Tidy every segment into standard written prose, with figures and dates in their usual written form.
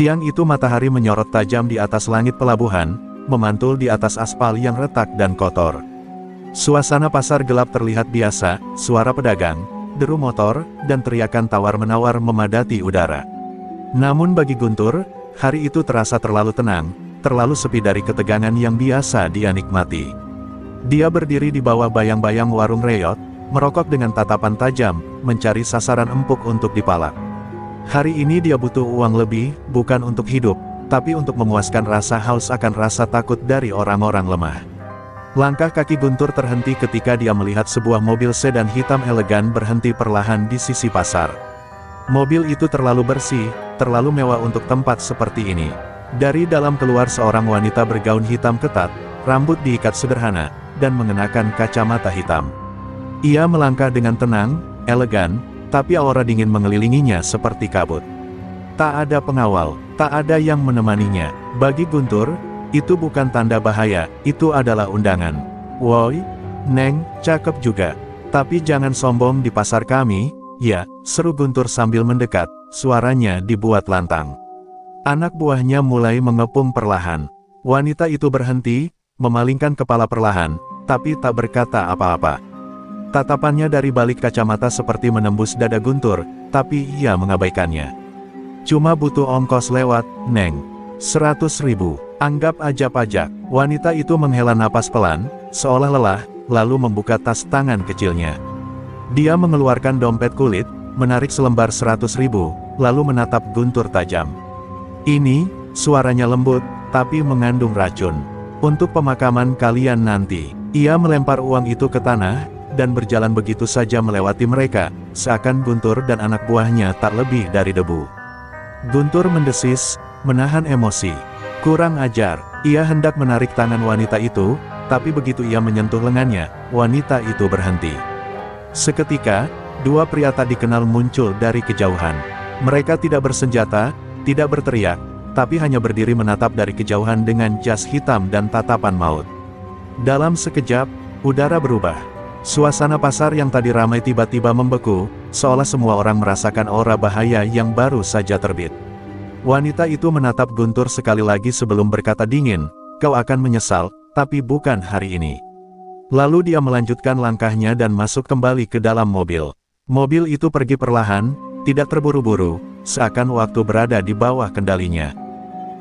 Siang itu matahari menyorot tajam di atas langit pelabuhan, memantul di atas aspal yang retak dan kotor. Suasana pasar gelap terlihat biasa, suara pedagang, deru motor, dan teriakan tawar-menawar memadati udara. Namun bagi Guntur, hari itu terasa terlalu tenang, terlalu sepi dari ketegangan yang biasa dia nikmati. Dia berdiri di bawah bayang-bayang warung reot, merokok dengan tatapan tajam, mencari sasaran empuk untuk dipalak. Hari ini dia butuh uang lebih, bukan untuk hidup, tapi untuk memuaskan rasa haus akan rasa takut dari orang-orang lemah. Langkah kaki Guntur terhenti ketika dia melihat sebuah mobil sedan hitam elegan berhenti perlahan di sisi pasar. Mobil itu terlalu bersih, terlalu mewah untuk tempat seperti ini. Dari dalam keluar seorang wanita bergaun hitam ketat, rambut diikat sederhana, dan mengenakan kacamata hitam. Ia melangkah dengan tenang, elegan, tapi aura dingin mengelilinginya seperti kabut. Tak ada pengawal, tak ada yang menemaninya. Bagi Guntur, itu bukan tanda bahaya, itu adalah undangan. "Woi, Neng, cakep juga. Tapi jangan sombong di pasar kami, ya," seru Guntur sambil mendekat, suaranya dibuat lantang. Anak buahnya mulai mengepung perlahan. Wanita itu berhenti, memalingkan kepala perlahan, tapi tak berkata apa-apa. Tatapannya dari balik kacamata seperti menembus dada Guntur, tapi ia mengabaikannya. "Cuma butuh ongkos lewat, Neng. 100.000, anggap aja pajak." Wanita itu menghela napas pelan, seolah lelah, lalu membuka tas tangan kecilnya. Dia mengeluarkan dompet kulit, menarik selembar 100.000, lalu menatap Guntur tajam. "Ini," suaranya lembut, tapi mengandung racun. "Untuk pemakaman kalian nanti." Ia melempar uang itu ke tanah, dan berjalan begitu saja melewati mereka, seakan Guntur dan anak buahnya tak lebih dari debu. Guntur mendesis, menahan emosi. Kurang ajar, ia hendak menarik tangan wanita itu, tapi begitu ia menyentuh lengannya, wanita itu berhenti. Seketika, dua pria tak dikenal muncul dari kejauhan. Mereka tidak bersenjata, tidak berteriak, tapi hanya berdiri menatap dari kejauhan dengan jas hitam dan tatapan maut. Dalam sekejap, udara berubah. Suasana pasar yang tadi ramai tiba-tiba membeku, seolah semua orang merasakan aura bahaya yang baru saja terbit. Wanita itu menatap Guntur sekali lagi sebelum berkata dingin, "Kau akan menyesal, tapi bukan hari ini." Lalu dia melanjutkan langkahnya dan masuk kembali ke dalam mobil. Mobil itu pergi perlahan, tidak terburu-buru, seakan waktu berada di bawah kendalinya.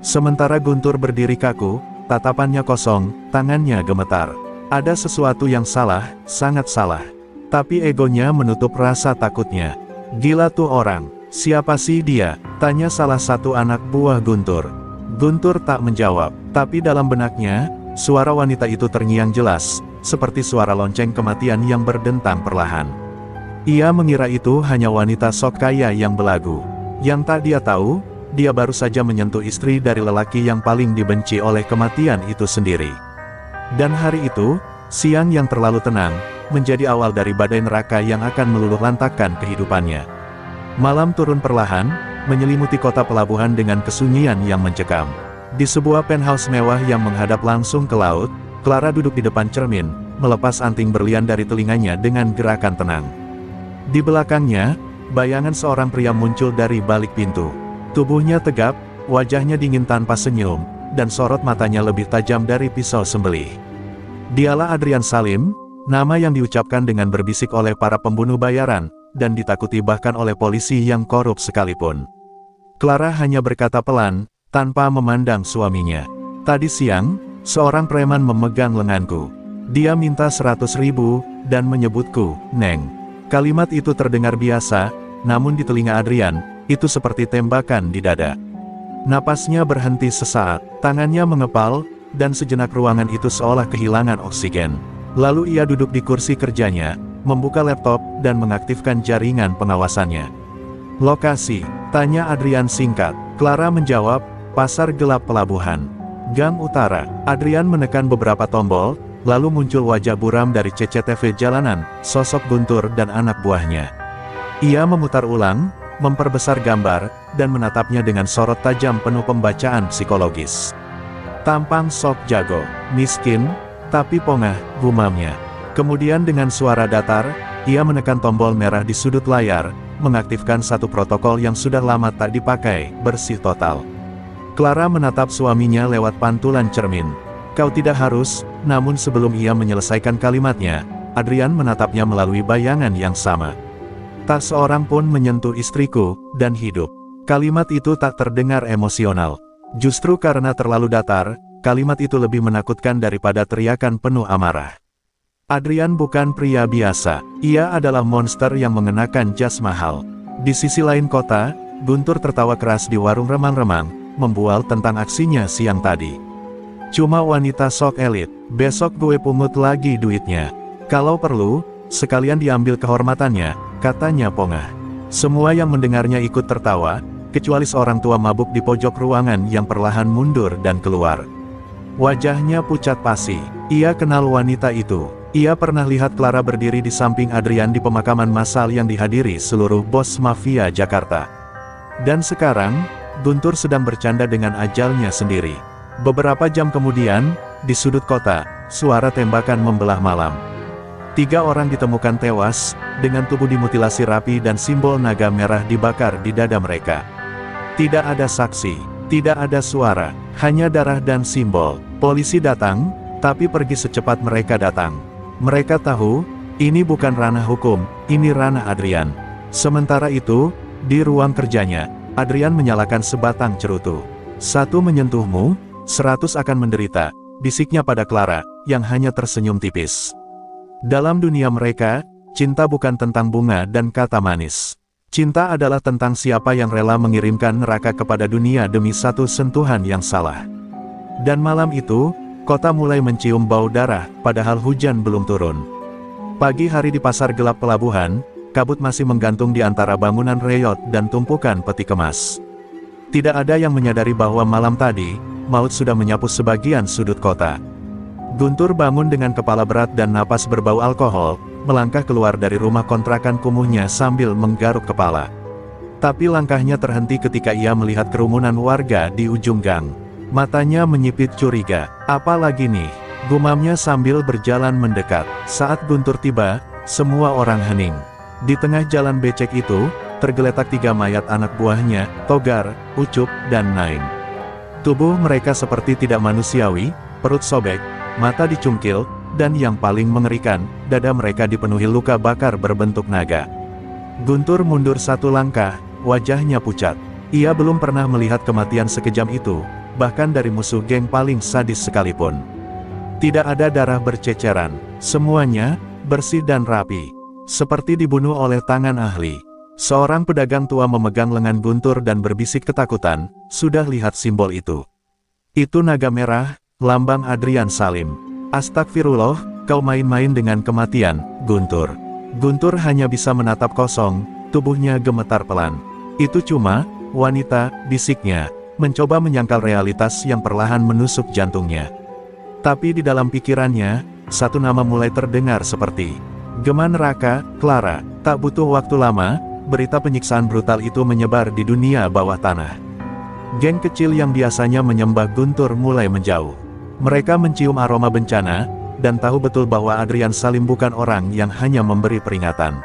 Sementara Guntur berdiri kaku, tatapannya kosong, tangannya gemetar. Ada sesuatu yang salah, sangat salah. Tapi egonya menutup rasa takutnya. "Gila tuh orang, siapa sih dia?" tanya salah satu anak buah Guntur. Guntur tak menjawab, tapi dalam benaknya, suara wanita itu terngiang jelas, seperti suara lonceng kematian yang berdentang perlahan. Ia mengira itu hanya wanita sok kaya yang belagu. Yang tak dia tahu, dia baru saja menyentuh istri dari lelaki yang paling dibenci oleh kematian itu sendiri. Dan hari itu, siang yang terlalu tenang, menjadi awal dari badai neraka yang akan meluluh lantakkan kehidupannya. Malam turun perlahan, menyelimuti kota pelabuhan dengan kesunyian yang mencekam. Di sebuah penthouse mewah yang menghadap langsung ke laut, Clara duduk di depan cermin, melepas anting berlian dari telinganya dengan gerakan tenang. Di belakangnya, bayangan seorang pria muncul dari balik pintu. Tubuhnya tegap, wajahnya dingin tanpa senyum, dan sorot matanya lebih tajam dari pisau sembelih. Dialah Adrian Salim, nama yang diucapkan dengan berbisik oleh para pembunuh bayaran, dan ditakuti bahkan oleh polisi yang korup sekalipun. Clara hanya berkata pelan, tanpa memandang suaminya. "Tadi siang, seorang preman memegang lenganku. Dia minta 100.000, dan menyebutku, Neng." Kalimat itu terdengar biasa, namun di telinga Adrian, itu seperti tembakan di dada. Napasnya berhenti sesaat, tangannya mengepal, dan sejenak ruangan itu seolah kehilangan oksigen. Lalu ia duduk di kursi kerjanya, membuka laptop, dan mengaktifkan jaringan pengawasannya. "Lokasi?" tanya Adrian singkat. Clara menjawab, "Pasar gelap pelabuhan. Gang Utara." Adrian menekan beberapa tombol, lalu muncul wajah buram dari CCTV jalanan, sosok Guntur dan anak buahnya. Ia memutar ulang, memperbesar gambar, dan menatapnya dengan sorot tajam penuh pembacaan psikologis. "Tampang sok jago, miskin, tapi pongah," gumamnya. Kemudian dengan suara datar, ia menekan tombol merah di sudut layar, mengaktifkan satu protokol yang sudah lama tak dipakai, bersih total. Clara menatap suaminya lewat pantulan cermin. Kau tidak harus, namun sebelum ia menyelesaikan kalimatnya, Adrian menatapnya melalui bayangan yang sama. Tak seorang pun menyentuh istriku, dan hidup. Kalimat itu tak terdengar emosional. Justru karena terlalu datar, kalimat itu lebih menakutkan daripada teriakan penuh amarah. Adrian bukan pria biasa, ia adalah monster yang mengenakan jas mahal. Di sisi lain kota, Guntur tertawa keras di warung remang-remang, membual tentang aksinya siang tadi. Cuma wanita sok elit, besok gue pungut lagi duitnya. Kalau perlu, sekalian diambil kehormatannya, katanya pongah. Semua yang mendengarnya ikut tertawa, kecuali seorang tua mabuk di pojok ruangan yang perlahan mundur dan keluar. Wajahnya pucat pasi, ia kenal wanita itu. Ia pernah lihat Clara berdiri di samping Adrian di pemakaman massal yang dihadiri seluruh bos mafia Jakarta. Dan sekarang, Guntur sedang bercanda dengan ajalnya sendiri. Beberapa jam kemudian, di sudut kota, suara tembakan membelah malam. 3 orang ditemukan tewas, dengan tubuh dimutilasi rapi dan simbol naga merah dibakar di dada mereka. Tidak ada saksi, tidak ada suara, hanya darah dan simbol. Polisi datang, tapi pergi secepat mereka datang. Mereka tahu, ini bukan ranah hukum, ini ranah Adrian. Sementara itu, di ruang kerjanya, Adrian menyalakan sebatang cerutu. 1 menyentuhmu, 100 akan menderita, bisiknya pada Clara, yang hanya tersenyum tipis. Dalam dunia mereka, cinta bukan tentang bunga dan kata manis. Cinta adalah tentang siapa yang rela mengirimkan neraka kepada dunia demi 1 sentuhan yang salah. Dan malam itu, kota mulai mencium bau darah, padahal hujan belum turun. Pagi hari di pasar gelap pelabuhan, kabut masih menggantung di antara bangunan reyot dan tumpukan peti kemas. Tidak ada yang menyadari bahwa malam tadi, maut sudah menyapu sebagian sudut kota. Guntur bangun dengan kepala berat dan napas berbau alkohol, melangkah keluar dari rumah kontrakan kumuhnya sambil menggaruk kepala. Tapi langkahnya terhenti ketika ia melihat kerumunan warga di ujung gang. Matanya menyipit curiga. Apa lagi nih? Gumamnya sambil berjalan mendekat. Saat Guntur tiba, semua orang hening. Di tengah jalan becek itu, tergeletak 3 mayat anak buahnya, Togar, Ucup, dan Naim. Tubuh mereka seperti tidak manusiawi, perut sobek, mata dicungkil, dan yang paling mengerikan, dada mereka dipenuhi luka bakar berbentuk naga. Guntur mundur 1 langkah, wajahnya pucat. Ia belum pernah melihat kematian sekejam itu, bahkan dari musuh geng paling sadis sekalipun. Tidak ada darah berceceran, semuanya bersih dan rapi, seperti dibunuh oleh tangan ahli. Seorang pedagang tua memegang lengan Guntur dan berbisik ketakutan, sudah lihat simbol itu. Itu naga merah, lambang Adrian Salim. Astagfirullah, kau main-main dengan kematian, Guntur. Guntur hanya bisa menatap kosong, tubuhnya gemetar pelan. Itu cuma wanita, bisiknya, mencoba menyangkal realitas yang perlahan menusuk jantungnya. Tapi di dalam pikirannya, 1 nama mulai terdengar seperti gema neraka, Clara. Tak butuh waktu lama, berita penyiksaan brutal itu menyebar di dunia bawah tanah. Geng kecil yang biasanya menyembah Guntur mulai menjauh. Mereka mencium aroma bencana, dan tahu betul bahwa Adrian Salim bukan orang yang hanya memberi peringatan.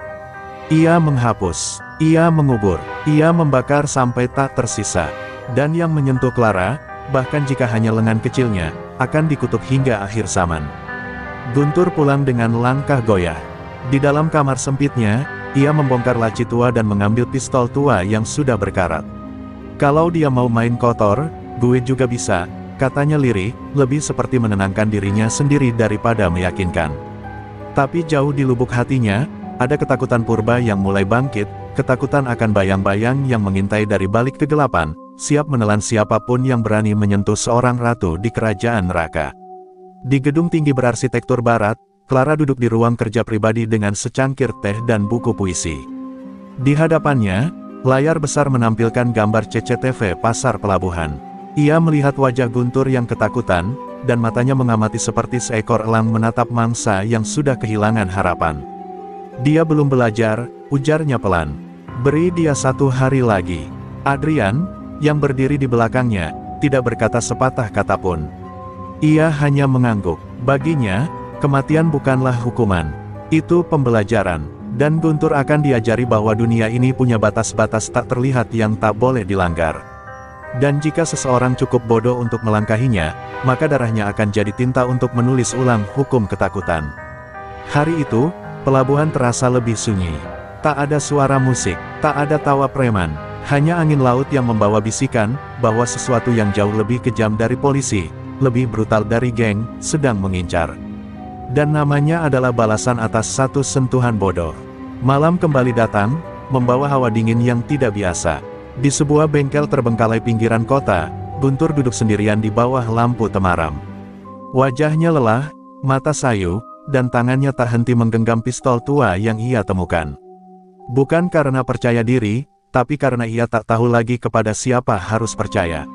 Ia menghapus, ia mengubur, ia membakar sampai tak tersisa. Dan yang menyentuh Clara, bahkan jika hanya lengan kecilnya, akan dikutuk hingga akhir zaman. Guntur pulang dengan langkah goyah. Di dalam kamar sempitnya, ia membongkar laci tua dan mengambil pistol tua yang sudah berkarat. Kalau dia mau main kotor, gue juga bisa, katanya lirih, lebih seperti menenangkan dirinya sendiri daripada meyakinkan. Tapi jauh di lubuk hatinya, ada ketakutan purba yang mulai bangkit, ketakutan akan bayang-bayang yang mengintai dari balik kegelapan, siap menelan siapapun yang berani menyentuh seorang ratu di kerajaan neraka. Di gedung tinggi berarsitektur barat, Clara duduk di ruang kerja pribadi dengan secangkir teh dan buku puisi. Di hadapannya, layar besar menampilkan gambar CCTV pasar pelabuhan. Ia melihat wajah Guntur yang ketakutan, dan matanya mengamati seperti seekor elang menatap mangsa yang sudah kehilangan harapan. Dia belum belajar, ujarnya pelan. Beri dia 1 hari lagi. Adrian, yang berdiri di belakangnya, tidak berkata sepatah kata pun. Ia hanya mengangguk. Baginya, kematian bukanlah hukuman. Itu pembelajaran, dan Guntur akan diajari bahwa dunia ini punya batas-batas tak terlihat yang tak boleh dilanggar. Dan jika seseorang cukup bodoh untuk melangkahinya, maka darahnya akan jadi tinta untuk menulis ulang hukum ketakutan. Hari itu, pelabuhan terasa lebih sunyi. Tak ada suara musik, tak ada tawa preman, hanya angin laut yang membawa bisikan, bahwa sesuatu yang jauh lebih kejam dari polisi, lebih brutal dari geng, sedang mengincar. Dan namanya adalah balasan atas satu sentuhan bodoh. Malam kembali datang, membawa hawa dingin yang tidak biasa. Di sebuah bengkel terbengkalai pinggiran kota, Guntur duduk sendirian di bawah lampu temaram. Wajahnya lelah, mata sayu, dan tangannya tak henti menggenggam pistol tua yang ia temukan. Bukan karena percaya diri, tapi karena ia tak tahu lagi kepada siapa harus percaya.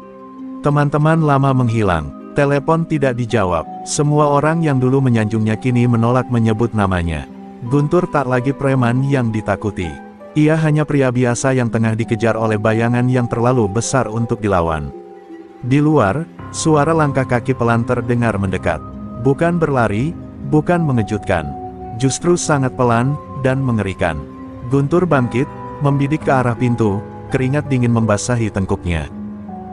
Teman-teman lama menghilang, telepon tidak dijawab, semua orang yang dulu menyanjungnya kini menolak menyebut namanya. Guntur tak lagi preman yang ditakuti. Ia hanya pria biasa yang tengah dikejar oleh bayangan yang terlalu besar untuk dilawan. Di luar, suara langkah kaki pelan terdengar mendekat. Bukan berlari, bukan mengejutkan. Justru sangat pelan, dan mengerikan. Guntur bangkit, membidik ke arah pintu, keringat dingin membasahi tengkuknya.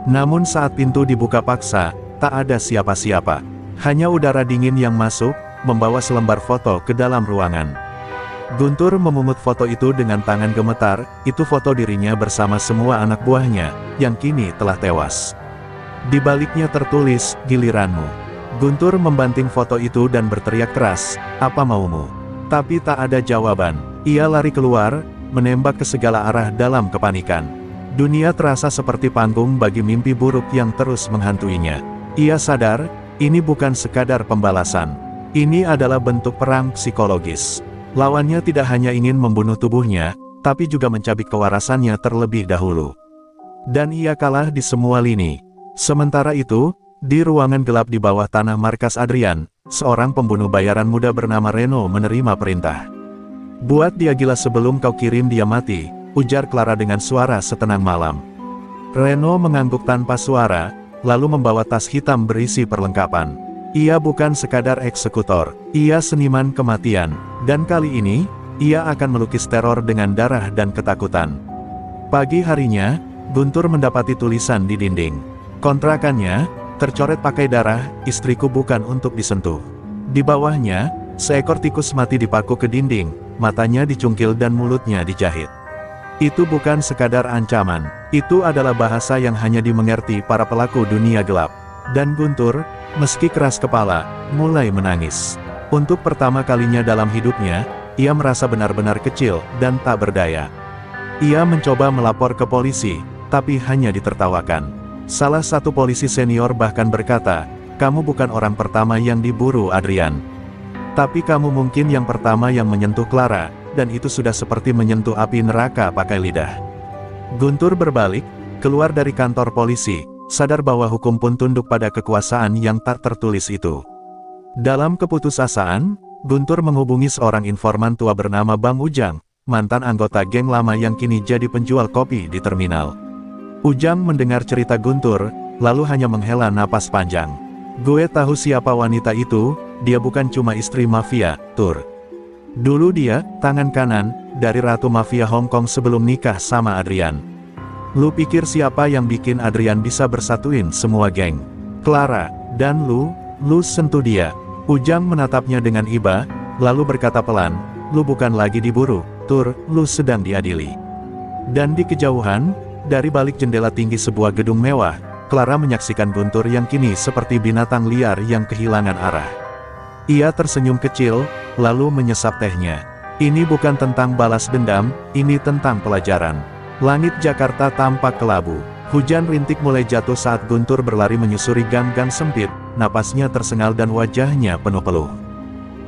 Namun saat pintu dibuka paksa, tak ada siapa-siapa. Hanya udara dingin yang masuk, membawa selembar foto ke dalam ruangan. Guntur memungut foto itu dengan tangan gemetar, itu foto dirinya bersama semua anak buahnya, yang kini telah tewas. Di baliknya tertulis, giliranmu. Guntur membanting foto itu dan berteriak keras, apa maumu? Tapi tak ada jawaban. Ia lari keluar, menembak ke segala arah dalam kepanikan. Dunia terasa seperti panggung bagi mimpi buruk yang terus menghantuinya. Ia sadar, ini bukan sekadar pembalasan. Ini adalah bentuk perang psikologis. Lawannya tidak hanya ingin membunuh tubuhnya, tapi juga mencabik kewarasannya terlebih dahulu. Dan ia kalah di semua lini. Sementara itu, di ruangan gelap di bawah tanah markas Adrian, seorang pembunuh bayaran muda bernama Reno menerima perintah. Buat dia gila sebelum kau kirim dia mati, ujar Clara dengan suara setenang malam. Reno mengangguk tanpa suara, lalu membawa tas hitam berisi perlengkapan. Ia bukan sekadar eksekutor, ia seniman kematian, dan kali ini, ia akan melukis teror dengan darah dan ketakutan. Pagi harinya, Guntur mendapati tulisan di dinding. Kontrakannya, tercoret pakai darah, istriku bukan untuk disentuh. Di bawahnya, seekor tikus mati dipaku ke dinding, matanya dicungkil dan mulutnya dijahit. Itu bukan sekadar ancaman, itu adalah bahasa yang hanya dimengerti para pelaku dunia gelap. Dan Guntur, meski keras kepala, mulai menangis. Untuk pertama kalinya dalam hidupnya, ia merasa benar-benar kecil dan tak berdaya. Ia mencoba melapor ke polisi, tapi hanya ditertawakan. Salah satu polisi senior bahkan berkata, kamu bukan orang pertama yang diburu Adrian. Tapi kamu mungkin yang pertama yang menyentuh Clara, dan itu sudah seperti menyentuh api neraka pakai lidah. Guntur berbalik, keluar dari kantor polisi, sadar bahwa hukum pun tunduk pada kekuasaan yang tak tertulis itu. Dalam keputusasaan, Guntur menghubungi seorang informan tua bernama Bang Ujang, mantan anggota geng lama yang kini jadi penjual kopi di terminal. Ujang mendengar cerita Guntur, lalu hanya menghela napas panjang. Gue tahu siapa wanita itu, dia bukan cuma istri mafia, Tur. Dulu dia, tangan kanan, dari ratu mafia Hong Kong sebelum nikah sama Adrian. Lu pikir siapa yang bikin Adrian bisa bersatuin semua geng? Clara, dan lu sentuh dia. Ujang menatapnya dengan iba, lalu berkata pelan, lu bukan lagi diburu, Tur, lu sedang diadili. Dan di kejauhan, dari balik jendela tinggi sebuah gedung mewah, Clara menyaksikan Guntur yang kini seperti binatang liar yang kehilangan arah. Ia tersenyum kecil, lalu menyesap tehnya. Ini bukan tentang balas dendam, ini tentang pelajaran. Langit Jakarta tampak kelabu. Hujan rintik mulai jatuh saat Guntur berlari menyusuri gang-gang sempit, napasnya tersengal dan wajahnya penuh peluh.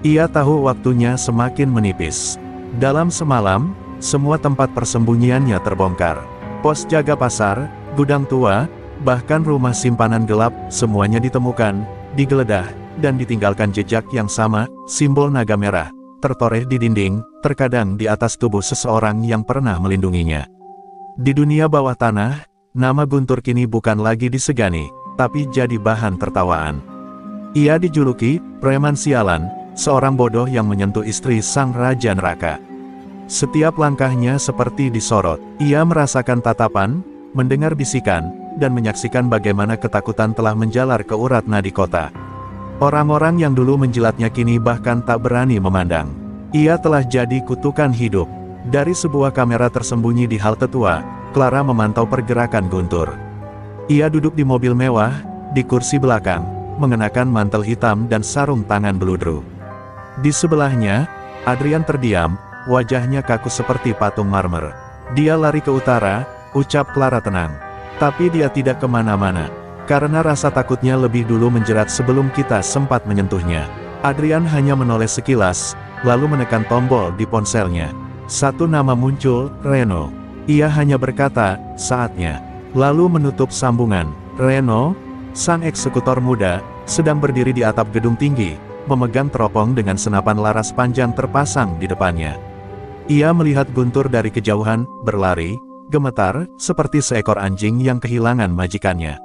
Ia tahu waktunya semakin menipis. Dalam semalam, semua tempat persembunyiannya terbongkar. Pos jaga pasar, gudang tua, bahkan rumah simpanan gelap, semuanya ditemukan, digeledah, dan ditinggalkan jejak yang sama, simbol naga merah, tertoreh di dinding, terkadang di atas tubuh seseorang yang pernah melindunginya. Di dunia bawah tanah, nama Guntur kini bukan lagi disegani, tapi jadi bahan tertawaan. Ia dijuluki, preman sialan, seorang bodoh yang menyentuh istri sang raja neraka. Setiap langkahnya seperti disorot, ia merasakan tatapan, mendengar bisikan, dan menyaksikan bagaimana ketakutan telah menjalar ke urat nadi kota. Orang-orang yang dulu menjilatnya kini bahkan tak berani memandang. Ia telah jadi kutukan hidup. Dari sebuah kamera tersembunyi di halte tua, Clara memantau pergerakan Guntur. Ia duduk di mobil mewah, di kursi belakang, mengenakan mantel hitam dan sarung tangan beludru. Di sebelahnya, Adrian terdiam, wajahnya kaku seperti patung marmer. Dia lari ke utara, ucap Clara tenang. Tapi dia tidak kemana-mana. Karena rasa takutnya lebih dulu menjerat sebelum kita sempat menyentuhnya. Adrian hanya menoleh sekilas, lalu menekan tombol di ponselnya. Satu nama muncul, Reno. Ia hanya berkata, saatnya. Lalu menutup sambungan. Reno, sang eksekutor muda, sedang berdiri di atap gedung tinggi, memegang teropong dengan senapan laras panjang terpasang di depannya. Ia melihat Guntur dari kejauhan, berlari, gemetar, seperti seekor anjing yang kehilangan majikannya.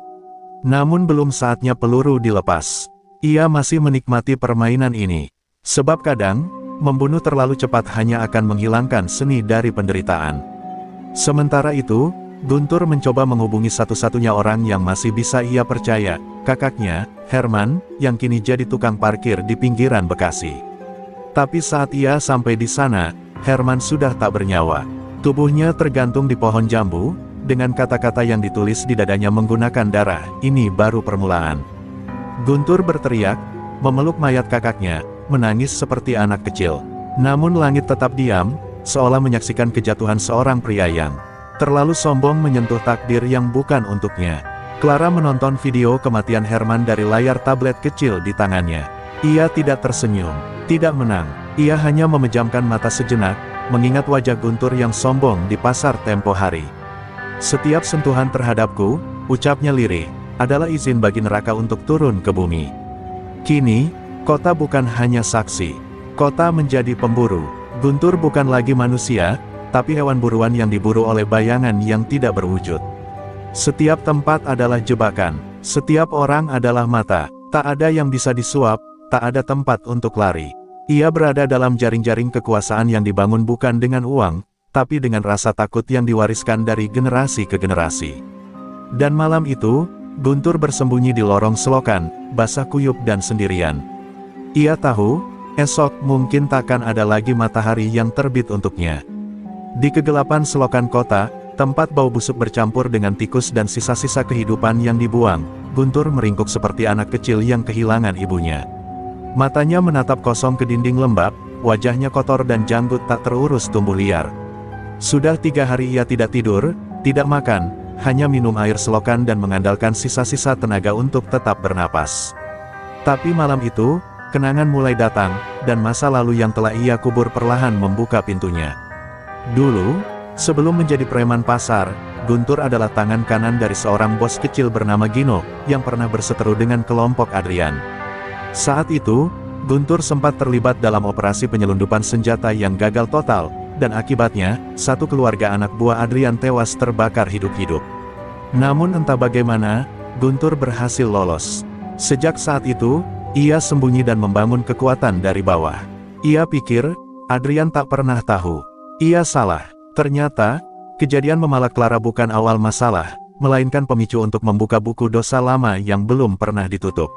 Namun belum saatnya peluru dilepas. Ia masih menikmati permainan ini. Sebab kadang, membunuh terlalu cepat hanya akan menghilangkan seni dari penderitaan. Sementara itu, Guntur mencoba menghubungi satu-satunya orang yang masih bisa ia percaya, kakaknya, Herman, yang kini jadi tukang parkir di pinggiran Bekasi. Tapi saat ia sampai di sana, Herman sudah tak bernyawa. Tubuhnya tergantung di pohon jambu, dengan kata-kata yang ditulis di dadanya menggunakan darah, ini baru permulaan. Guntur berteriak, memeluk mayat kakaknya, menangis seperti anak kecil. Namun langit tetap diam, seolah menyaksikan kejatuhan seorang pria yang terlalu sombong menyentuh takdir yang bukan untuknya. Clara menonton video kematian Herman dari layar tablet kecil di tangannya. Ia tidak tersenyum, tidak menang. Ia hanya memejamkan mata sejenak, mengingat wajah Guntur yang sombong di pasar tempo hari. Setiap sentuhan terhadapku, ucapnya lirih, adalah izin bagi neraka untuk turun ke bumi. Kini, kota bukan hanya saksi. Kota menjadi pemburu. Guntur bukan lagi manusia, tapi hewan buruan yang diburu oleh bayangan yang tidak berwujud. Setiap tempat adalah jebakan. Setiap orang adalah mata. Tak ada yang bisa disuap, tak ada tempat untuk lari. Ia berada dalam jaring-jaring kekuasaan yang dibangun bukan dengan uang, tapi dengan rasa takut yang diwariskan dari generasi ke generasi. Dan malam itu, Guntur bersembunyi di lorong selokan, basah kuyup dan sendirian. Ia tahu, esok mungkin takkan ada lagi matahari yang terbit untuknya. Di kegelapan selokan kota, tempat bau busuk bercampur dengan tikus dan sisa-sisa kehidupan yang dibuang, Guntur meringkuk seperti anak kecil yang kehilangan ibunya. Matanya menatap kosong ke dinding lembab, wajahnya kotor dan janggut tak terurus tumbuh liar. Sudah 3 hari ia tidak tidur, tidak makan, hanya minum air selokan dan mengandalkan sisa-sisa tenaga untuk tetap bernapas. Tapi malam itu, kenangan mulai datang, dan masa lalu yang telah ia kubur perlahan membuka pintunya. Dulu, sebelum menjadi preman pasar, Guntur adalah tangan kanan dari seorang bos kecil bernama Gino, yang pernah berseteru dengan kelompok Adrian. Saat itu, Guntur sempat terlibat dalam operasi penyelundupan senjata yang gagal total, dan akibatnya, satu keluarga anak buah Adrian tewas terbakar hidup-hidup. Namun entah bagaimana, Guntur berhasil lolos. Sejak saat itu, ia sembunyi dan membangun kekuatan dari bawah. Ia pikir, Adrian tak pernah tahu. Ia salah. Ternyata, kejadian memalak Clara bukan awal masalah, melainkan pemicu untuk membuka buku dosa lama yang belum pernah ditutup.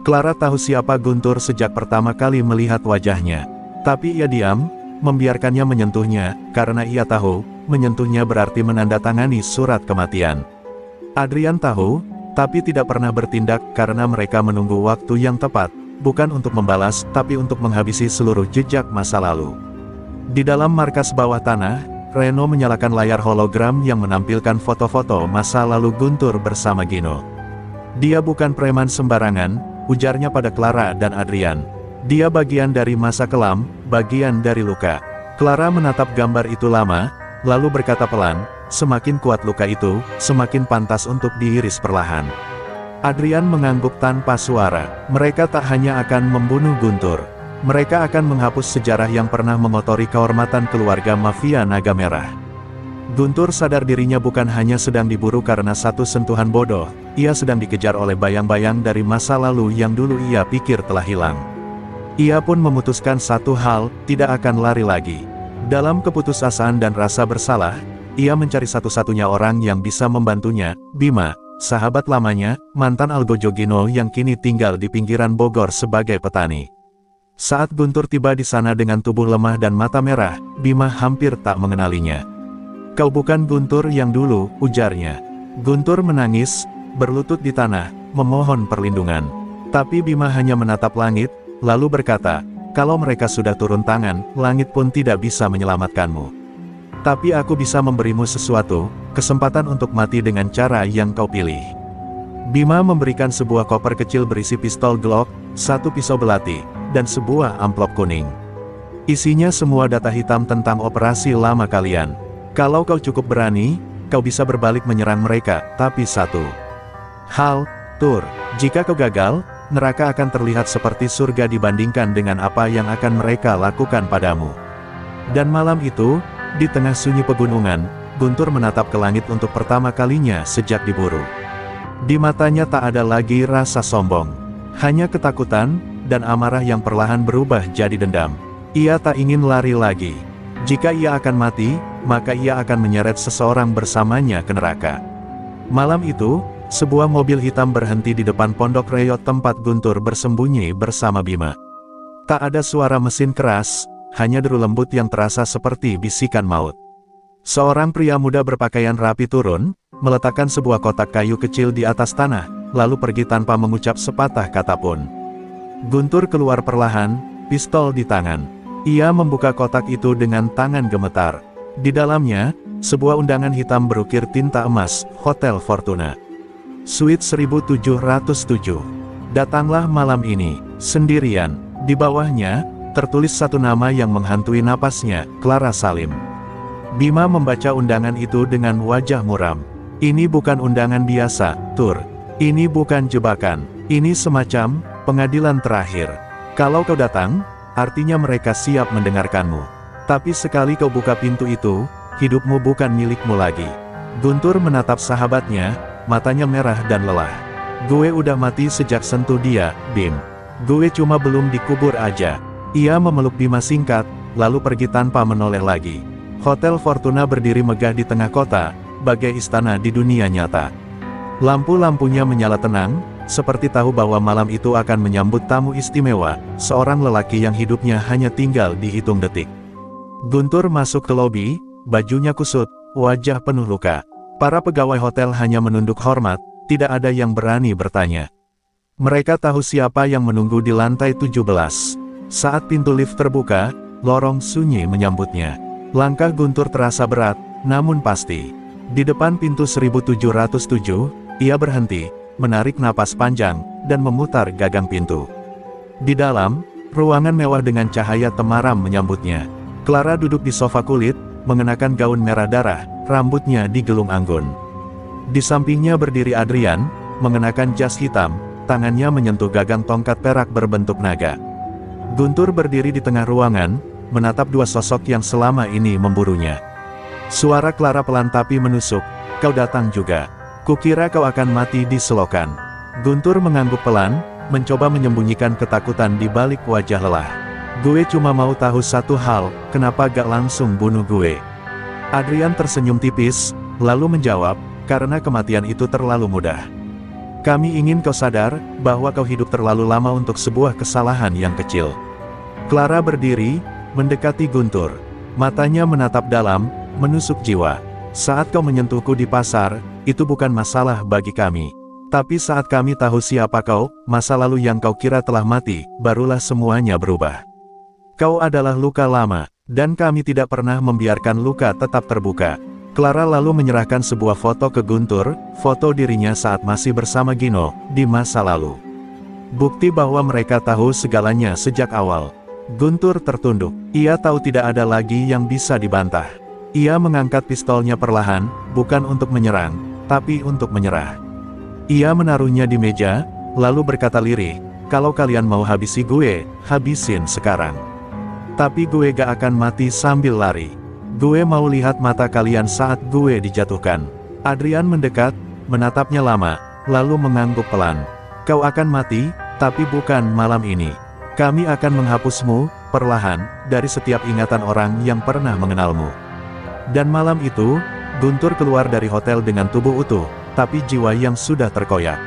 Clara tahu siapa Guntur sejak pertama kali melihat wajahnya. Tapi ia diam, membiarkannya menyentuhnya, karena ia tahu, menyentuhnya berarti menandatangani surat kematian. Adrian tahu, tapi tidak pernah bertindak karena mereka menunggu waktu yang tepat, bukan untuk membalas, tapi untuk menghabisi seluruh jejak masa lalu. Di dalam markas bawah tanah, Reno menyalakan layar hologram yang menampilkan foto-foto masa lalu Guntur bersama Gino. Dia bukan preman sembarangan, ujarnya pada Clara dan Adrian. Dia bagian dari masa kelam, bagian dari luka. Clara menatap gambar itu lama, lalu berkata pelan, semakin kuat luka itu, semakin pantas untuk diiris perlahan. Adrian mengangguk tanpa suara. Mereka tak hanya akan membunuh Guntur. Mereka akan menghapus sejarah yang pernah mengotori kehormatan keluarga mafia naga merah. Guntur sadar dirinya bukan hanya sedang diburu karena satu sentuhan bodoh, ia sedang dikejar oleh bayang-bayang dari masa lalu yang dulu ia pikir telah hilang. Ia pun memutuskan satu hal, tidak akan lari lagi. Dalam keputusasaan dan rasa bersalah, ia mencari satu-satunya orang yang bisa membantunya, Bima, sahabat lamanya, mantan Algojo Gino yang kini tinggal di pinggiran Bogor sebagai petani. Saat Guntur tiba di sana dengan tubuh lemah dan mata merah, Bima hampir tak mengenalinya. "Kau bukan Guntur yang dulu," ujarnya. Guntur menangis, berlutut di tanah, memohon perlindungan. Tapi Bima hanya menatap langit, lalu berkata, "Kalau mereka sudah turun tangan, langit pun tidak bisa menyelamatkanmu. Tapi aku bisa memberimu sesuatu, kesempatan untuk mati dengan cara yang kau pilih." Bima memberikan sebuah koper kecil berisi pistol Glock, satu pisau belati, dan sebuah amplop kuning. Isinya semua data hitam tentang operasi lama kalian. Kalau kau cukup berani, kau bisa berbalik menyerang mereka, tapi satu hal, Tur, jika kau gagal, neraka akan terlihat seperti surga dibandingkan dengan apa yang akan mereka lakukan padamu. Dan malam itu, di tengah sunyi pegunungan, Guntur menatap ke langit untuk pertama kalinya sejak diburu. Di matanya tak ada lagi rasa sombong, hanya ketakutan, dan amarah yang perlahan berubah jadi dendam. Ia tak ingin lari lagi. Jika ia akan mati, maka ia akan menyeret seseorang bersamanya ke neraka. Malam itu, sebuah mobil hitam berhenti di depan pondok reot tempat Guntur bersembunyi bersama Bima. Tak ada suara mesin keras, hanya deru lembut yang terasa seperti bisikan maut. Seorang pria muda berpakaian rapi turun, meletakkan sebuah kotak kayu kecil di atas tanah, lalu pergi tanpa mengucap sepatah kata pun. Guntur keluar perlahan, pistol di tangan. Ia membuka kotak itu dengan tangan gemetar. Di dalamnya, sebuah undangan hitam berukir tinta emas, Hotel Fortuna. Suite 1707. Datanglah malam ini, sendirian. Di bawahnya, tertulis satu nama yang menghantui napasnya, Clara Salim. Bima membaca undangan itu dengan wajah muram. "Ini bukan undangan biasa, Tur. Ini bukan jebakan. Ini semacam pengadilan terakhir. Kalau kau datang, artinya mereka siap mendengarkanmu. Tapi sekali kau buka pintu itu, hidupmu bukan milikmu lagi." Guntur menatap sahabatnya, matanya merah dan lelah. "Gue udah mati sejak sentuh dia, Bim. Gue cuma belum dikubur aja." Ia memeluk Bima singkat, lalu pergi tanpa menoleh lagi. Hotel Fortuna berdiri megah di tengah kota, bagai istana di dunia nyata. Lampu-lampunya menyala tenang, seperti tahu bahwa malam itu akan menyambut tamu istimewa, seorang lelaki yang hidupnya hanya tinggal dihitung detik. Guntur masuk ke lobi, bajunya kusut, wajah penuh luka. Para pegawai hotel hanya menunduk hormat, tidak ada yang berani bertanya. Mereka tahu siapa yang menunggu di lantai 17. Saat pintu lift terbuka, lorong sunyi menyambutnya. Langkah Guntur terasa berat, namun pasti. Di depan pintu 1707, ia berhenti, menarik napas panjang, dan memutar gagang pintu. Di dalam, ruangan mewah dengan cahaya temaram menyambutnya. Clara duduk di sofa kulit, mengenakan gaun merah darah, rambutnya digelung anggun. Di sampingnya berdiri Adrian, mengenakan jas hitam, tangannya menyentuh gagang tongkat perak berbentuk naga. Guntur berdiri di tengah ruangan, menatap dua sosok yang selama ini memburunya. Suara Clara pelan tapi menusuk, "Kau datang juga. Kukira kau akan mati di selokan." Guntur mengangguk pelan, mencoba menyembunyikan ketakutan di balik wajah lelah. "Gue cuma mau tahu satu hal, kenapa gak langsung bunuh gue?" Adrian tersenyum tipis, lalu menjawab, "Karena kematian itu terlalu mudah. Kami ingin kau sadar, bahwa kau hidup terlalu lama untuk sebuah kesalahan yang kecil." Clara berdiri, mendekati Guntur. Matanya menatap dalam, menusuk jiwa. "Saat kau menyentuhku di pasar, itu bukan masalah bagi kami. Tapi saat kami tahu siapa kau, masa lalu yang kau kira telah mati, barulah semuanya berubah. Kau adalah luka lama, dan kami tidak pernah membiarkan luka tetap terbuka." Clara lalu menyerahkan sebuah foto ke Guntur, foto dirinya saat masih bersama Gino, di masa lalu. Bukti bahwa mereka tahu segalanya sejak awal. Guntur tertunduk. Ia tahu tidak ada lagi yang bisa dibantah. Ia mengangkat pistolnya perlahan, bukan untuk menyerang, tapi untuk menyerah. Ia menaruhnya di meja, lalu berkata lirih, "Kalau kalian mau habisi gue, habisin sekarang. Tapi gue gak akan mati sambil lari. Gue mau lihat mata kalian saat gue dijatuhkan." Adrian mendekat, menatapnya lama, lalu mengangguk pelan. "Kau akan mati, tapi bukan malam ini. Kami akan menghapusmu, perlahan, dari setiap ingatan orang yang pernah mengenalmu. Dan malam itu, Guntur keluar dari hotel dengan tubuh utuh, tapi jiwa yang sudah terkoyak.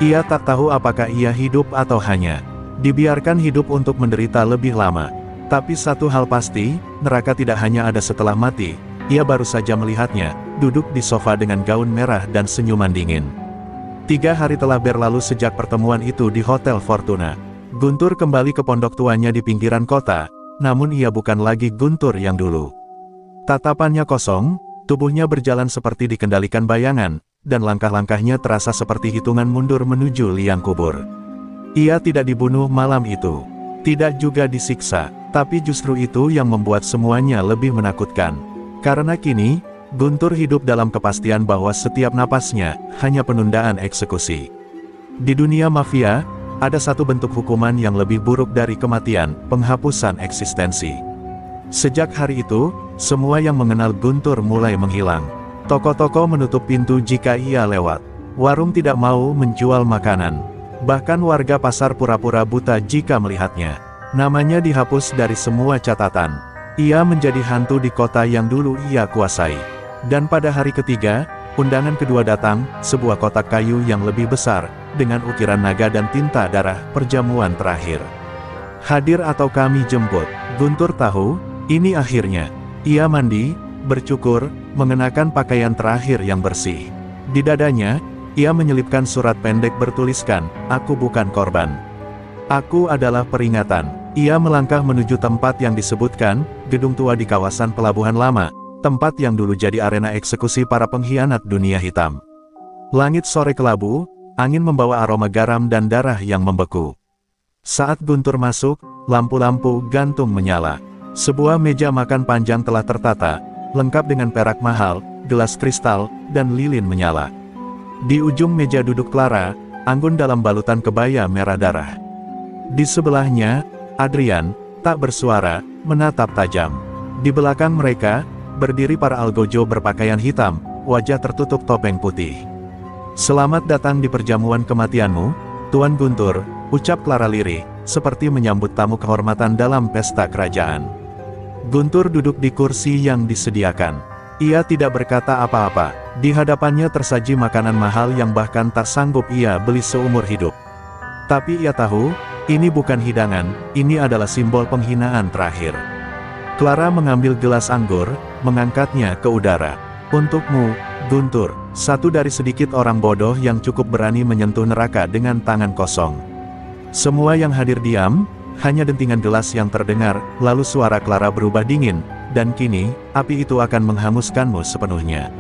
Ia tak tahu apakah ia hidup atau hanya dibiarkan hidup untuk menderita lebih lama. Tapi satu hal pasti, neraka tidak hanya ada setelah mati. Ia baru saja melihatnya, duduk di sofa dengan gaun merah dan senyuman dingin. 3 hari telah berlalu sejak pertemuan itu di Hotel Fortuna. Guntur kembali ke pondok tuanya di pinggiran kota, namun ia bukan lagi Guntur yang dulu. Tatapannya kosong, tubuhnya berjalan seperti dikendalikan bayangan, dan langkah-langkahnya terasa seperti hitungan mundur menuju liang kubur. Ia tidak dibunuh malam itu, tidak juga disiksa, tapi justru itu yang membuat semuanya lebih menakutkan. Karena kini, Guntur hidup dalam kepastian bahwa setiap napasnya hanya penundaan eksekusi. Di dunia mafia, ada satu bentuk hukuman yang lebih buruk dari kematian, penghapusan eksistensi. Sejak hari itu, semua yang mengenal Guntur mulai menghilang. Toko-toko menutup pintu jika ia lewat. Warung tidak mau menjual makanan. Bahkan warga pasar pura-pura buta jika melihatnya. Namanya dihapus dari semua catatan. Ia menjadi hantu di kota yang dulu ia kuasai. Dan pada hari ketiga, undangan kedua datang, sebuah kotak kayu yang lebih besar, dengan ukiran naga dan tinta darah, perjamuan terakhir. Hadir atau kami jemput. Guntur tahu, ini akhirnya. Ia mandi, bercukur, mengenakan pakaian terakhir yang bersih. Di dadanya, ia menyelipkan surat pendek bertuliskan, "Aku bukan korban. Aku adalah peringatan." Ia melangkah menuju tempat yang disebutkan, gedung tua di kawasan Pelabuhan Lama, tempat yang dulu jadi arena eksekusi para pengkhianat dunia hitam. Langit sore kelabu, angin membawa aroma garam dan darah yang membeku. Saat Guntur masuk, lampu-lampu gantung menyala. Sebuah meja makan panjang telah tertata, lengkap dengan perak mahal, gelas kristal, dan lilin menyala. Di ujung meja duduk Clara, anggun dalam balutan kebaya merah darah. Di sebelahnya, Adrian, tak bersuara, menatap tajam. Di belakang mereka, berdiri para algojo berpakaian hitam, wajah tertutup topeng putih. "Selamat datang di perjamuan kematianmu, Tuan Guntur," ucap Clara lirih, seperti menyambut tamu kehormatan dalam pesta kerajaan. Guntur duduk di kursi yang disediakan. Ia tidak berkata apa-apa. Di hadapannya tersaji makanan mahal yang bahkan tak sanggup ia beli seumur hidup. Tapi ia tahu, ini bukan hidangan, ini adalah simbol penghinaan terakhir. Clara mengambil gelas anggur, mengangkatnya ke udara. "Untukmu, Guntur, satu dari sedikit orang bodoh yang cukup berani menyentuh neraka dengan tangan kosong." Semua yang hadir diam, hanya dentingan gelas yang terdengar, lalu suara Clara berubah dingin, "Dan kini, api itu akan menghanguskanmu sepenuhnya."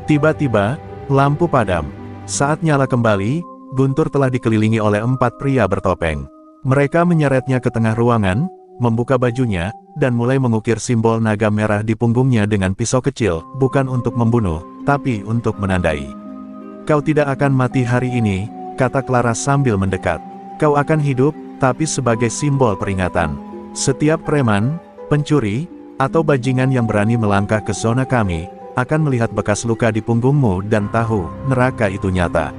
Tiba-tiba, lampu padam. Saat nyala kembali, Guntur telah dikelilingi oleh 4 pria bertopeng. Mereka menyeretnya ke tengah ruangan, membuka bajunya, dan mulai mengukir simbol naga merah di punggungnya dengan pisau kecil, bukan untuk membunuh, tapi untuk menandai. "Kau tidak akan mati hari ini," kata Clara sambil mendekat. "Kau akan hidup, tapi sebagai simbol peringatan. Setiap preman, pencuri, atau bajingan yang berani melangkah ke zona kami, akan melihat bekas luka di punggungmu dan tahu, neraka itu nyata."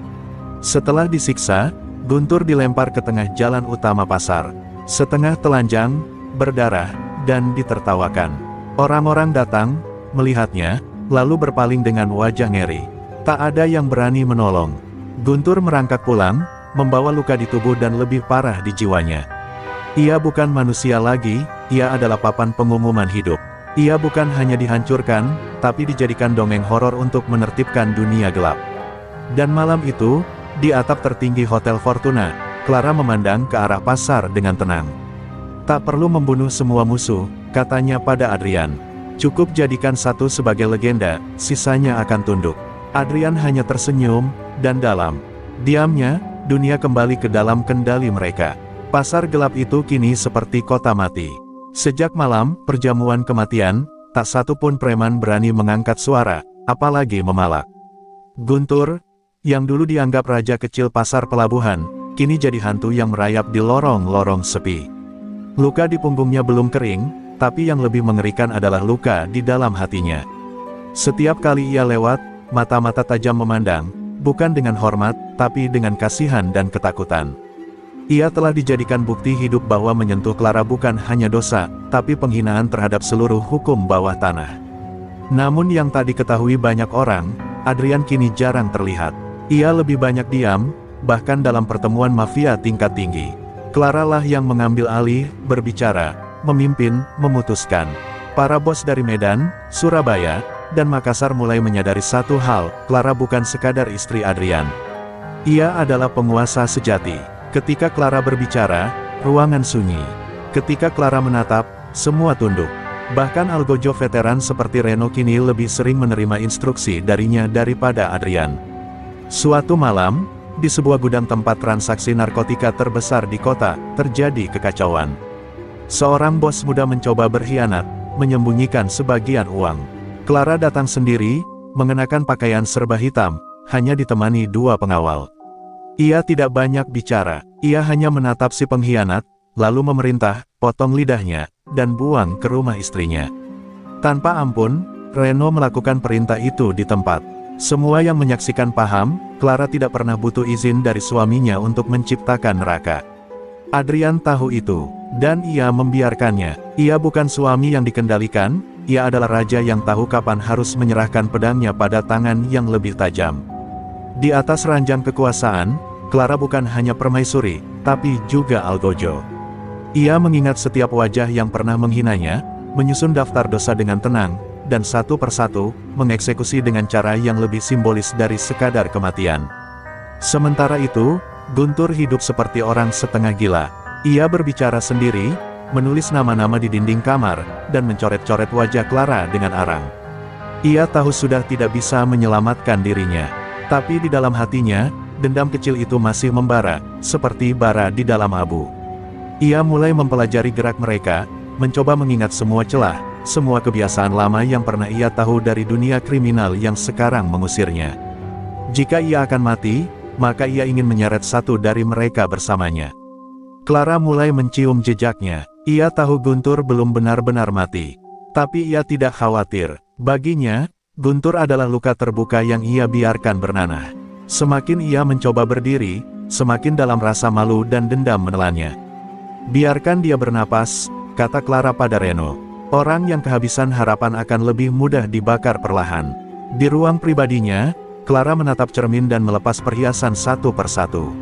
Setelah disiksa, Guntur dilempar ke tengah jalan utama pasar. Setengah telanjang, berdarah, dan ditertawakan. Orang-orang datang, melihatnya, lalu berpaling dengan wajah ngeri. Tak ada yang berani menolong. Guntur merangkak pulang, membawa luka di tubuh dan lebih parah di jiwanya. Ia bukan manusia lagi, ia adalah papan pengumuman hidup. Ia bukan hanya dihancurkan, tapi dijadikan dongeng horor untuk menertibkan dunia gelap. Dan malam itu, di atap tertinggi Hotel Fortuna, Clara memandang ke arah pasar dengan tenang. "Tak perlu membunuh semua musuh," katanya pada Adrian. "Cukup jadikan satu sebagai legenda, sisanya akan tunduk." Adrian hanya tersenyum, dan dalam diamnya, dunia kembali ke dalam kendali mereka. Pasar gelap itu kini seperti kota mati. Sejak malam perjamuan kematian, tak satu pun preman berani mengangkat suara, apalagi memalak. Guntur, yang dulu dianggap raja kecil pasar pelabuhan, kini jadi hantu yang merayap di lorong-lorong sepi. Luka di punggungnya belum kering, tapi yang lebih mengerikan adalah luka di dalam hatinya. Setiap kali ia lewat, mata-mata tajam memandang, bukan dengan hormat, tapi dengan kasihan dan ketakutan. Ia telah dijadikan bukti hidup bahwa menyentuh Clara bukan hanya dosa, tapi penghinaan terhadap seluruh hukum bawah tanah. Namun yang tak diketahui banyak orang, Adrian kini jarang terlihat. Ia lebih banyak diam, bahkan dalam pertemuan mafia tingkat tinggi. Clara lah yang mengambil alih, berbicara, memimpin, memutuskan. Para bos dari Medan, Surabaya, dan Makassar mulai menyadari satu hal, Clara bukan sekadar istri Adrian. Ia adalah penguasa sejati. Ketika Clara berbicara, ruangan sunyi. Ketika Clara menatap, semua tunduk. Bahkan algojo veteran seperti Reno kini lebih sering menerima instruksi darinya daripada Adrian. Suatu malam, di sebuah gudang tempat transaksi narkotika terbesar di kota, terjadi kekacauan. Seorang bos muda mencoba berkhianat, menyembunyikan sebagian uang. Clara datang sendiri, mengenakan pakaian serba hitam, hanya ditemani 2 pengawal. Ia tidak banyak bicara, ia hanya menatap si pengkhianat, lalu memerintah, potong lidahnya, dan buang ke rumah istrinya. Tanpa ampun, Reno melakukan perintah itu di tempat. Semua yang menyaksikan paham, Clara tidak pernah butuh izin dari suaminya untuk menciptakan neraka. Adrian tahu itu, dan ia membiarkannya. Ia bukan suami yang dikendalikan, ia adalah raja yang tahu kapan harus menyerahkan pedangnya pada tangan yang lebih tajam. Di atas ranjang kekuasaan, Clara bukan hanya permaisuri, tapi juga algojo. Ia mengingat setiap wajah yang pernah menghinanya, menyusun daftar dosa dengan tenang, dan satu persatu, mengeksekusi dengan cara yang lebih simbolis dari sekadar kematian. Sementara itu, Guntur hidup seperti orang setengah gila. Ia berbicara sendiri, menulis nama-nama di dinding kamar, dan mencoret-coret wajah Clara dengan arang. Ia tahu sudah tidak bisa menyelamatkan dirinya. Tapi di dalam hatinya, dendam kecil itu masih membara, seperti bara di dalam abu. Ia mulai mempelajari gerak mereka, mencoba mengingat semua celah, semua kebiasaan lama yang pernah ia tahu dari dunia kriminal yang sekarang mengusirnya. Jika ia akan mati, maka ia ingin menyeret satu dari mereka bersamanya. Clara mulai mencium jejaknya. Ia tahu Guntur belum benar-benar mati. Tapi ia tidak khawatir. Baginya, Guntur adalah luka terbuka yang ia biarkan bernanah. Semakin ia mencoba berdiri, semakin dalam rasa malu dan dendam menelannya. Biarkan dia bernapas, kata Clara pada Reno. Orang yang kehabisan harapan akan lebih mudah dibakar perlahan. Di ruang pribadinya, Clara menatap cermin dan melepas perhiasan satu persatu.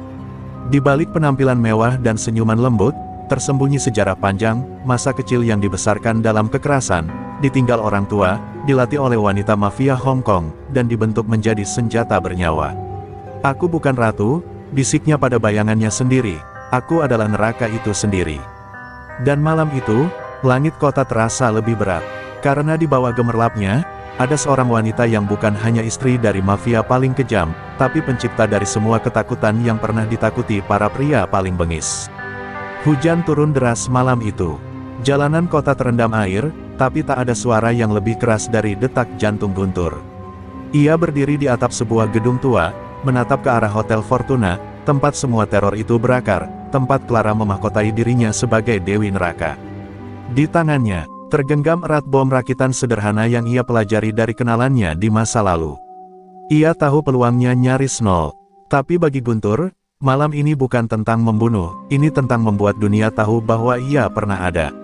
Di balik penampilan mewah dan senyuman lembut, tersembunyi sejarah panjang, masa kecil yang dibesarkan dalam kekerasan, ditinggal orang tua, dilatih oleh wanita mafia Hong Kong, dan dibentuk menjadi senjata bernyawa. Aku bukan ratu, bisiknya pada bayangannya sendiri. Aku adalah neraka itu sendiri. Dan malam itu, langit kota terasa lebih berat. Karena di bawah gemerlapnya, ada seorang wanita yang bukan hanya istri dari mafia paling kejam, tapi pencipta dari semua ketakutan yang pernah ditakuti para pria paling bengis. Hujan turun deras malam itu. Jalanan kota terendam air, tapi tak ada suara yang lebih keras dari detak jantung Guntur. Ia berdiri di atap sebuah gedung tua, menatap ke arah Hotel Fortuna, tempat semua teror itu berakar, tempat Clara memahkotai dirinya sebagai Dewi Neraka. Di tangannya, tergenggam erat bom rakitan sederhana yang ia pelajari dari kenalannya di masa lalu. Ia tahu peluangnya nyaris nol. Tapi bagi Guntur, malam ini bukan tentang membunuh, ini tentang membuat dunia tahu bahwa ia pernah ada.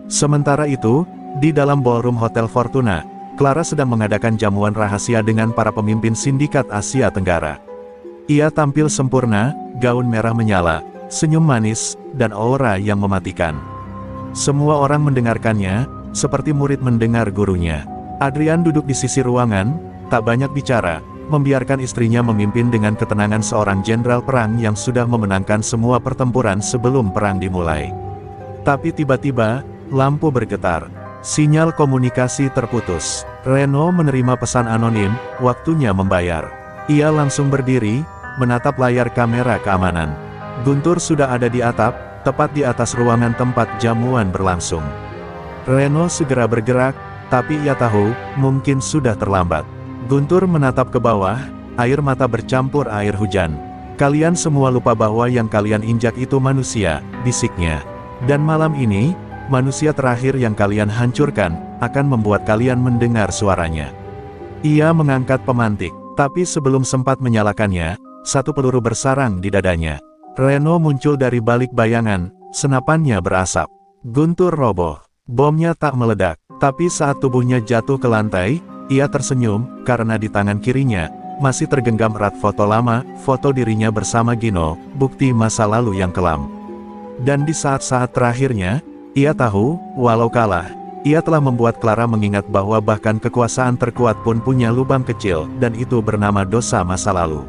Sementara itu, di dalam ballroom Hotel Fortuna, Clara sedang mengadakan jamuan rahasia dengan para pemimpin sindikat Asia Tenggara. Ia tampil sempurna, gaun merah menyala, senyum manis, dan aura yang mematikan. Semua orang mendengarkannya, seperti murid mendengar gurunya. Adrian duduk di sisi ruangan, tak banyak bicara, membiarkan istrinya memimpin dengan ketenangan seorang jenderal perang yang sudah memenangkan semua pertempuran sebelum perang dimulai. Tapi tiba-tiba, lampu bergetar. Sinyal komunikasi terputus. Reno menerima pesan anonim, waktunya membayar. Ia langsung berdiri, menatap layar kamera keamanan. Guntur sudah ada di atap, tepat di atas ruangan tempat jamuan berlangsung. Reno segera bergerak, tapi ia tahu, mungkin sudah terlambat. Guntur menatap ke bawah, air mata bercampur air hujan. Kalian semua lupa bahwa yang kalian injak itu manusia, bisiknya. Dan malam ini, manusia terakhir yang kalian hancurkan, akan membuat kalian mendengar suaranya. Ia mengangkat pemantik, tapi sebelum sempat menyalakannya, satu peluru bersarang di dadanya. Reno muncul dari balik bayangan, senapannya berasap. Guntur roboh. Bomnya tak meledak, tapi saat tubuhnya jatuh ke lantai, ia tersenyum, karena di tangan kirinya, masih tergenggam erat foto lama, foto dirinya bersama Gino, bukti masa lalu yang kelam. Dan di saat-saat terakhirnya, ia tahu, walau kalah, ia telah membuat Clara mengingat bahwa bahkan kekuasaan terkuat pun punya lubang kecil, dan itu bernama dosa masa lalu.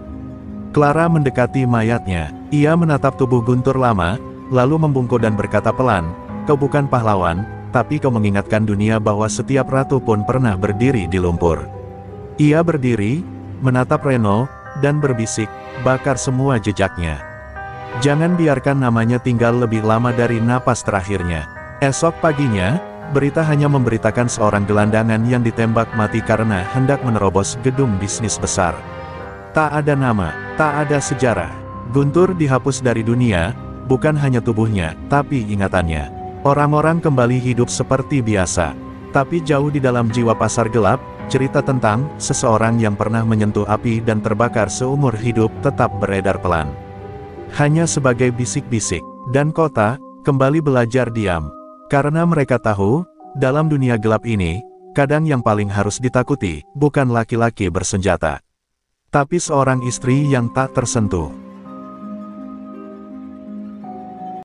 Clara mendekati mayatnya, ia menatap tubuh Guntur lama, lalu membungkuk dan berkata pelan, "Kau bukan pahlawan, tapi kau mengingatkan dunia bahwa setiap ratu pun pernah berdiri di lumpur." Ia berdiri, menatap Reno, dan berbisik, "Bakar semua jejaknya. Jangan biarkan namanya tinggal lebih lama dari napas terakhirnya." Esok paginya, berita hanya memberitakan seorang gelandangan yang ditembak mati karena hendak menerobos gedung bisnis besar. Tak ada nama, tak ada sejarah. Guntur dihapus dari dunia, bukan hanya tubuhnya, tapi ingatannya. Orang-orang kembali hidup seperti biasa. Tapi jauh di dalam jiwa pasar gelap, cerita tentang seseorang yang pernah menyentuh api dan terbakar seumur hidup tetap beredar pelan. Hanya sebagai bisik-bisik, dan kota kembali belajar diam. Karena mereka tahu, dalam dunia gelap ini, kadang yang paling harus ditakuti, bukan laki-laki bersenjata, tapi seorang istri yang tak tersentuh.